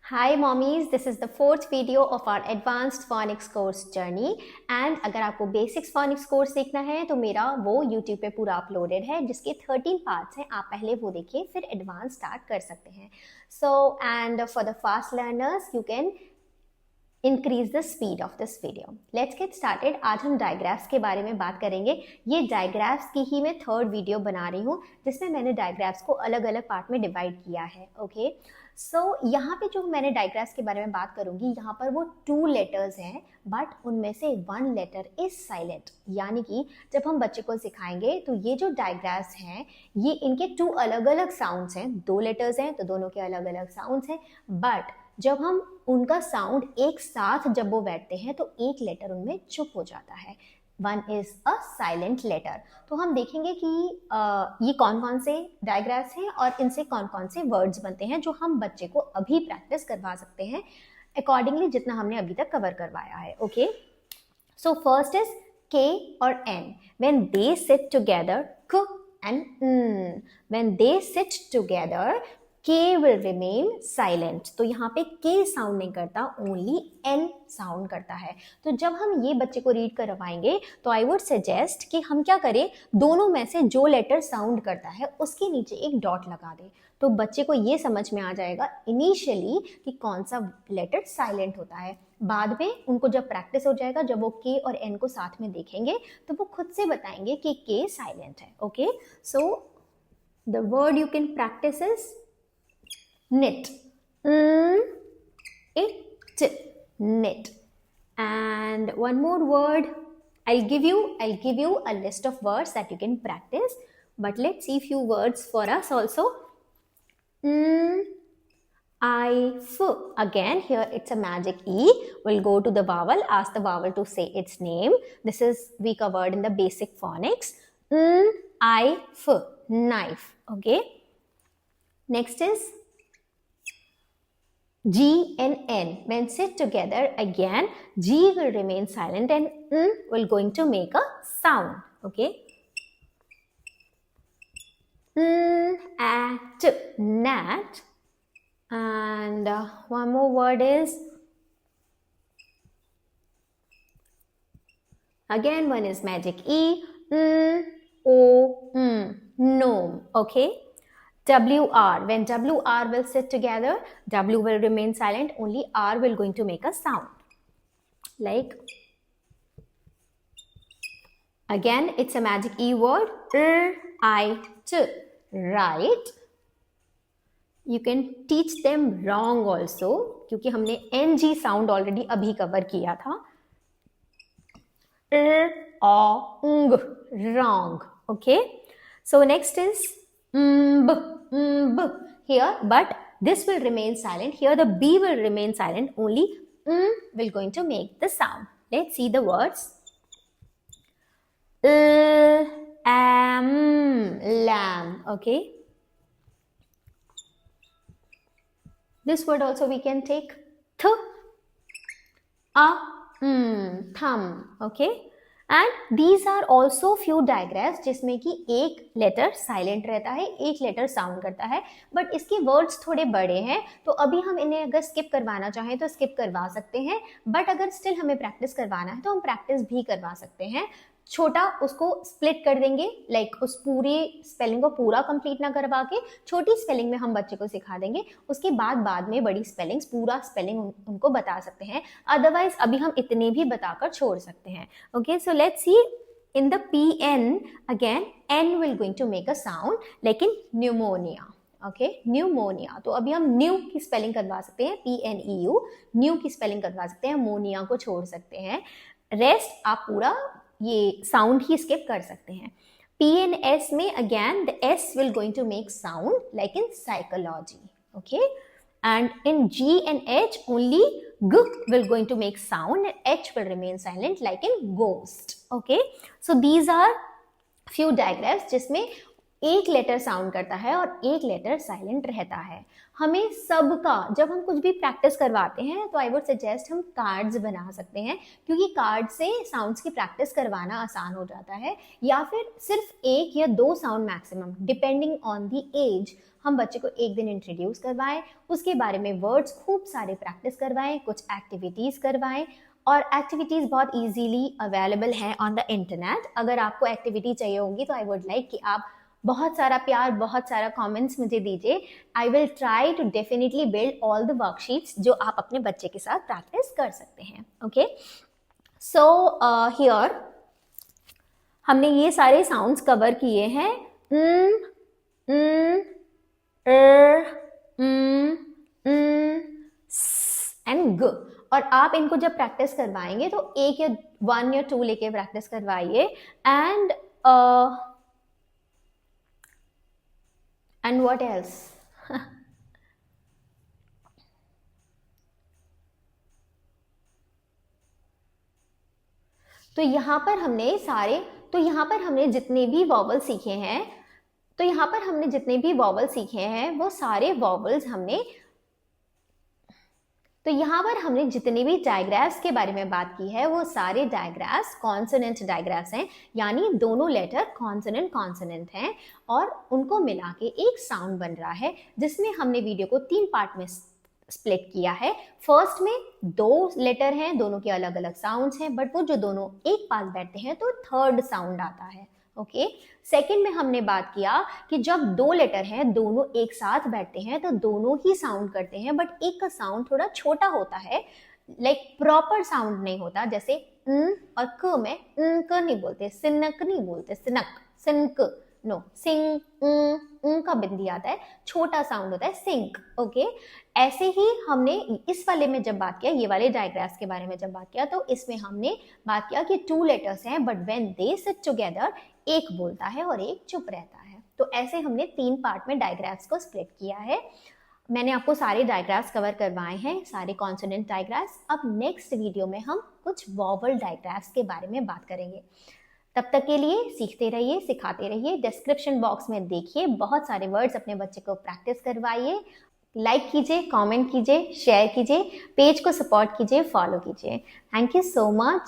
Hi mommies, this is the fourth video of our advanced phonics course journey and अगर आपको basics phonics course देखना है तो मेरा वो YouTube पे पूरा अपलोडेड है जिसके 13 पार्ट्स हैं. आप पहले वो देखिए फिर एडवांस स्टार्ट कर सकते हैं. So and for the fast learners you can increase the speed of this video. Let's get started. आज हम डायग्राफ्स के बारे में बात करेंगे. ये डायग्राफ्स की ही मैं थर्ड वीडियो बना रही हूँ जिसमें मैंने डायग्राफ्स को अलग अलग पार्ट में डिवाइड किया है. ओके सो यहाँ पे जो मैंने डायग्राफ्स के बारे में बात करूंगी यहाँ पर वो 2 लेटर्स हैं बट उनमें से 1 लेटर इज साइलेंट. यानी कि जब हम बच्चे को सिखाएंगे तो ये जो डायग्राफ्स हैं ये इनके 2 अलग अलग साउंड्स हैं. 2 लेटर्स हैं तो दोनों के अलग अलग साउंड्स हैं बट जब हम उनका साउंड एक साथ जब वो बैठते हैं तो एक लेटर उनमें चुप हो जाता है. 1 is a silent letter. तो हम देखेंगे कि ये कौन कौन से डायग्राफ्स हैं और इनसे कौन कौन से वर्ड्स बनते हैं जो हम बच्चे को अभी प्रैक्टिस करवा सकते हैं अकॉर्डिंगली जितना हमने अभी तक कवर करवाया है. Okay so first is K और N. When they sit together, K and N. When they sit together, K will remain silent. तो यहाँ पे K साउंड नहीं करता, ओनली N साउंड करता है. तो जब हम ये बच्चे को रीड करवाएंगे तो आई वुड सजेस्ट कि हम क्या करें, दोनों में से जो लेटर साउंड करता है उसके नीचे एक डॉट लगा दें तो बच्चे को ये समझ में आ जाएगा इनिशियली कि कौन सा लेटर साइलेंट होता है. बाद में उनको जब प्रैक्टिस हो जाएगा, जब वो K और N को साथ में देखेंगे तो वो खुद से बताएंगे कि K साइलेंट है. Okay so the word you can practice is knit. It knit. And one more word. I'll give you a list of words that you can practice. But let's see few words for us also. I, f. Again, here it's a magic E. We'll go to the vowel. Ask the vowel to say its name. This is we covered in the basic phonics. I, f. Knife. Okay. Next is G and N. When sit together again, G will remain silent and N will going to make a sound. Okay. At, nat. And one more word is, again one is magic E. Gnome. Okay. WR. When WR will sit together, W will remain silent, only R will going to make a sound. Like, again, it's a magic E word. I-T. Right. You can teach them wrong also, क्योंकि हमने NG sound already अभी cover किया था. Wrong. Okay. So next is B. Here, but this will remain silent. Here the B will remain silent. Only will going to make the sound. Let's see the words. Lamb. Okay. This word also we can take thumb. Okay. And these are also few diagrams जिसमें कि एक letter silent रहता है, एक letter sound करता है but इसके words थोड़े बड़े हैं तो अभी हम इन्हें अगर स्किप करवाना चाहें तो स्किप करवा सकते हैं बट अगर स्टिल हमें प्रैक्टिस करवाना है तो हम प्रैक्टिस भी करवा सकते हैं. छोटा उसको स्प्लिट कर देंगे, लाइक उस पूरी स्पेलिंग को पूरा कंप्लीट ना करवा के छोटी स्पेलिंग में हम बच्चे को सिखा देंगे. उसके बाद में बड़ी स्पेलिंग्स पूरा स्पेलिंग उनको बता सकते हैं. अदरवाइज अभी हम इतने भी बताकर छोड़ सकते हैं. Okay so let's see in the PN again N will going to make a sound लेकिन न्यूमोनिया. Okay pneumonia. तो अभी हम न्यू की स्पेलिंग करवा सकते हैं, PNEU. न्यू की स्पेलिंग करवा सकते हैं, मोनिया को छोड़ सकते हैं. रेस्ट आप पूरा ये साउंड ही स्किप कर सकते हैं. P and S में again the S will going to make sound like in psychology. Okay. And in G and H only G will going to make sound and H will remain silent like in ghost. Okay. So these are few diagrams जिसमें एक letter sound करता है और एक letter silent रहता है. हमें सबका जब हम कुछ भी प्रैक्टिस करवाते हैं तो आई वुड सजेस्ट हम कार्ड्स बना सकते हैं क्योंकि कार्ड से साउंड्स की प्रैक्टिस करवाना आसान हो जाता है, या फिर सिर्फ 1 या 2 sound maximum depending on the age हम बच्चे को एक दिन इंट्रोड्यूस करवाएं, उसके बारे में वर्ड्स खूब सारे प्रैक्टिस करवाएं, कुछ एक्टिविटीज़ करवाएं, और एक्टिविटीज़ बहुत इजीली अवेलेबल हैं ऑन द इंटरनेट। अगर आपको एक्टिविटी चाहिए होगी तो आई वुड लाइक कि आप बहुत सारा प्यार, बहुत सारा कमेंट्स मुझे दीजिए। I will try to definitely build all the worksheets जो आप अपने बच्चे के साथ प्रैक्टिस कर सकते हैं। ओके, सो हियर हमने ये सारे साउंड्स कवर किए हैं, एंड ग। और आप इनको जब प्रैक्टिस करवाएंगे तो 1 या 1 या 2 लेके प्रैक्टिस करवाइए। And what else? तो यहाँ पर हमने जितने भी वॉवल सीखे हैं वो सारे वॉवल्स हमने, तो यहाँ पर हमने जितने भी डायग्राफ्स के बारे में बात की है वो सारे डायग्राफ्स कॉन्सोनेंट डायग्राफ्स हैं, यानी दोनों लेटर कॉन्सोनेंट हैं और उनको मिला के एक साउंड बन रहा है, जिसमें हमने वीडियो को 3 पार्ट में स्प्लिट किया है। फर्स्ट में 2 लेटर हैं, दोनों के अलग अलग साउंड्स हैं, बट वो जो दोनों एक पास बैठते हैं तो थर्ड साउंड आता है। ओके, सेकंड में हमने बात किया कि जब 2 लेटर हैं, दोनों एक साथ बैठते हैं तो दोनों ही साउंड करते हैं, बट एक का साउंड थोड़ा छोटा होता है, लाइक प्रॉपर साउंड नहीं होता। जैसे और क में क नहीं बोलते, सिनक नहीं बोलते, सिनक नो, सिंग का बिंदी आता है, छोटा साउंड होता है सिंक। ओके, ऐसे ही हमने इस वाले में जब बात किया, ये वाले डायग्राफ्स के बारे में जब बात किया, तो इसमें हमने बात किया कि 2 लेटर्स हैं, but when they sit together एक बोलता है और एक चुप रहता है। तो ऐसे हमने 3 पार्ट में डायग्राफ्स को स्प्लिट किया है। मैंने आपको सारे डायग्राफ्स कवर करवाए हैं, सारे कॉन्सोनेंट डायग्राफ्स। अब नेक्स्ट वीडियो में हम कुछ वॉवल डायग्राफ्स के बारे में बात करेंगे। तब तक के लिए सीखते रहिए, सिखाते रहिए। डिस्क्रिप्शन बॉक्स में देखिए, बहुत सारे वर्ड्स अपने बच्चे को प्रैक्टिस करवाइए। लाइक कीजिए, कमेंट कीजिए, शेयर कीजिए, पेज को सपोर्ट कीजिए, फॉलो कीजिए। Thank you so much.